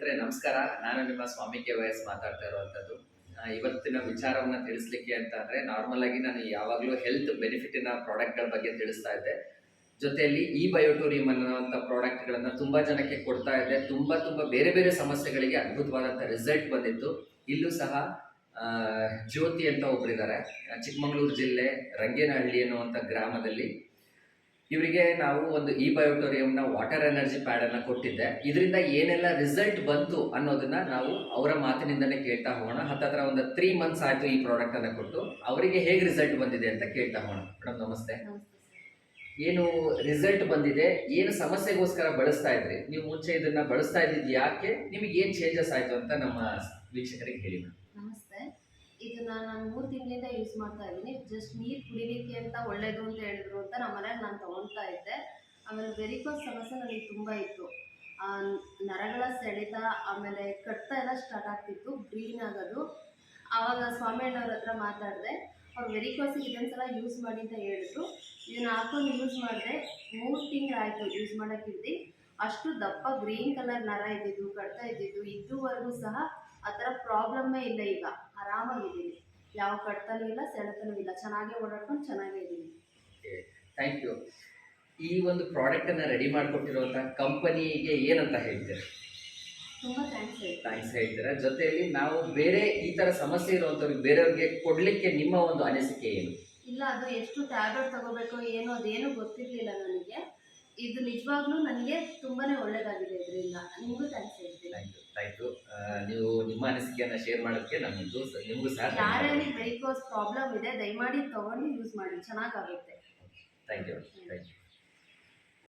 ಸ್ನೇಹಿತರೆ ನಮಸ್ಕಾರ. ನಾನು ನಿಮ್ಮ ಸ್ವಾಮಿ KYS ಮಾತಾಡ್ತಾ ಇರುವಂತದ್ದು. ಇವತ್ತಿನ ವಿಚಾರವನ್ನ ತಿಳಿಸ್ಲಿಕ್ಕೆ ಅಂತ ಅಂದ್ರೆ ನಾರ್ಮಲ್ ಆಗಿ ನಾನು ಯಾವಾಗಲೂ ಹೆಲ್ತ್ ಬೆನಿಫಿಟಿನ ಪ್ರಾಡಕ್ಟ್ಗಳ ಬಗ್ಗೆ ತಿಳಿಸ್ತಾ ಇದ್ದೆ. ಜೊತೆಯಲ್ಲಿ ಈ ಬಯೋಟೋರಿಯಂ ಅನ್ನುವಂಥ ಪ್ರಾಡಕ್ಟ್ಗಳನ್ನ ತುಂಬಾ ಜನಕ್ಕೆ ಕೊಡ್ತಾ ಇದ್ದೆ. ತುಂಬಾ ಬೇರೆ ಬೇರೆ ಸಮಸ್ಯೆಗಳಿಗೆ ಅದ್ಭುತವಾದಂಥ ರಿಸಲ್ಟ್ ಬಂದಿತ್ತು. ಇಲ್ಲೂ ಸಹ ಜ್ಯೋತಿ ಅಂತ ಒಬ್ಬರಿದ್ದಾರೆ, ಚಿಕ್ಕಮಗಳೂರು ಜಿಲ್ಲೆ ರಂಗೇನಹಳ್ಳಿ ಅನ್ನುವಂಥ ಗ್ರಾಮದಲ್ಲಿ. ಇವರಿಗೆ ನಾವು ಒಂದು ಈ ಬಯೋಟೋರಿಯಂನ ವಾಟರ್ ಎನರ್ಜಿ ಪ್ಯಾಡ್ ಅನ್ನ ಕೊಟ್ಟಿದ್ದೆ. ಇದರಿಂದ ಏನೆಲ್ಲ ರಿಸಲ್ಟ್ ಬಂತು ಅನ್ನೋದನ್ನ ನಾವು ಅವರ ಮಾತಿನಿಂದನೇ ಕೇಳ್ತಾ ಹೋಗೋಣ. ಹತ್ತತ್ರ ಒಂದು 3 ಮಂತ್ಸ್ ಆಯ್ತು ಈ ಪ್ರಾಡಕ್ಟ್ ಅನ್ನ ಕೊಟ್ಟು. ಅವರಿಗೆ ಹೇಗೆ ರಿಸಲ್ಟ್ ಬಂದಿದೆ ಅಂತ ಕೇಳ್ತಾ ಹೋಗೋಣ. ಮೇಡಮ್ ನಮಸ್ತೆ. ಏನು ರಿಸಲ್ಟ್ ಬಂದಿದೆ, ಏನು ಸಮಸ್ಯೆಗೋಸ್ಕರ ಬಳಸ್ತಾ ಇದ್ರಿ ನೀವು? ಮುಂಚೆ ಇದನ್ನ ಬಳಸ್ತಾ ಇದ್ದಿದ್ದು ಯಾಕೆ, ನಿಮಗೆ ಏನು ಚೇಂಜಸ್ ಆಯ್ತು ಅಂತ ನಮ್ಮ ವೀಕ್ಷಕರಿಗೆ ಹೇಳಿ. ನಮಸ್ತೆ. ಇದನ್ನ ನಾನು 3 ತಿಂಗಳಿಂದ ಯೂಸ್ ಮಾಡ್ತಾ ಇದ್ದೀನಿ. ಜಸ್ಟ್ ನೀರು ಕುಡಿಲಿಕ್ಕೆ ಅಂತ ಒಳ್ಳೇದು ಅಂತ ಹೇಳಿದ್ರು ಅಂತ ನಮ್ಮ ಮನೇಲಿ ನಾನು ತಗೊಳ್ತಾ ಇದ್ದೆ. ಆಮೇಲೆ ವೆರಿಕೋಸ್ ಸಮಸ್ಯೆ ನನಗೆ ತುಂಬ ಇತ್ತು. ನರಗಳ ಸೆಳೆತ, ಆಮೇಲೆ ಕಟ್ಟ ಎಲ್ಲ ಸ್ಟಾರ್ಟ್ ಆಗ್ತಿತ್ತು, ಗ್ರೀನ್ ಆಗೋದು. ಆವಾಗ ಸ್ವಾಮಿ ಅಣ್ಣವ್ರ ಹತ್ರ ಮಾತಾಡಿದೆ. ಅವ್ರು ವೆರಿಕೋಸಿಗೆ ಇದೊಂದ್ಸಲ ಯೂಸ್ ಮಾಡಿ ಅಂತ ಹೇಳಿದ್ರು. ಇದನ್ನ ಹಾಕೊಂಡು ಯೂಸ್ ಮಾಡಿದೆ. 3 ತಿಂಗಳಾಯಿತು ಯೂಸ್ ಮಾಡೋಕ್ಕಿದ್ದು. ಅಷ್ಟು ದಪ್ಪ ಗ್ರೀನ್ ಕಲರ್ ನರ ಇದ್ದಿದ್ದು, ಕಟ್ತಾ ಇದ್ದಿದ್ದು, ಇದುವರೆಗೂ ಸಹ ಆ ಥರ ಪ್ರಾಬ್ಲಮ್ಮೇ ಇಲ್ಲ. ಈಗ ಆರಾಮಾಗಿದ್ದೀನಿ, ಯಾವ ಕಟ್ತನೂ ಇಲ್ಲ, ಸೆಳೆತನೂ ಇಲ್ಲ, ಚೆನ್ನಾಗೇ ಓಡಾಡ್ಕೊಂಡು ಚೆನ್ನಾಗೇ ಇದ್ದೀನಿ. Thank you. ಈ ಒಂದು ಪ್ರಾಡಕ್ಟನ್ನು ರೆಡಿ ಮಾಡಿಕೊಟ್ಟಿರುವಂಥ ಕಂಪನಿಗೆ ಏನಂತ ಹೇಳ್ತೀರಾ? ತುಂಬ ಥ್ಯಾಂಕ್ಸ್ ಹೇಳ್ತೀರಾ. ಜೊತೆಯಲ್ಲಿ ನಾವು ಬೇರೆ ಈ ಥರ ಸಮಸ್ಯೆ ಇರುವಂಥವ್ರಿಗೆ ಬೇರೆಯವ್ರಿಗೆ ಕೊಡಲಿಕ್ಕೆ ನಿಮ್ಮ ಒಂದು ಅನಿಸಿಕೆ ಏನು? ಇಲ್ಲ, ಅದು ಎಷ್ಟು ಟ್ಯಾಬ್ಲೆಟ್ ತಗೋಬೇಕೋ ಏನೋ ಅದೇನೂ ಗೊತ್ತಿರಲಿಲ್ಲ ನನಗೆ. ಇದು ನಿಜವಾಗ್ಲೂ ನನಗೆ ತುಂಬಾ ಒಳ್ಳೆಯದಾಗಿದೆ. ಇದರಿಂದ ನಿಮಗೂ ಥ್ಯಾಂಕ್ಸ್ ಹೇಳ್ತೀನಿ. Thank you. ನೀವು ನಿಮ್ಮ ಅನಿಸಿಕೆಯನ್ನು ಶೇರ್ ಮಾಡೋದಕ್ಕೆ ನಿಮಗೂ ಸಹ. ಯಾರಲ್ಲಿ ವೆರಿಕೋಸ್ ಪ್ರಾಬ್ಲಮ್ ಇದೆ ದಯಮಾಡಿ ತೊಗೊಂಡು ಯೂಸ್ ಮಾಡಿ, ಚೆನ್ನಾಗಾಗುತ್ತೆ. Thank you.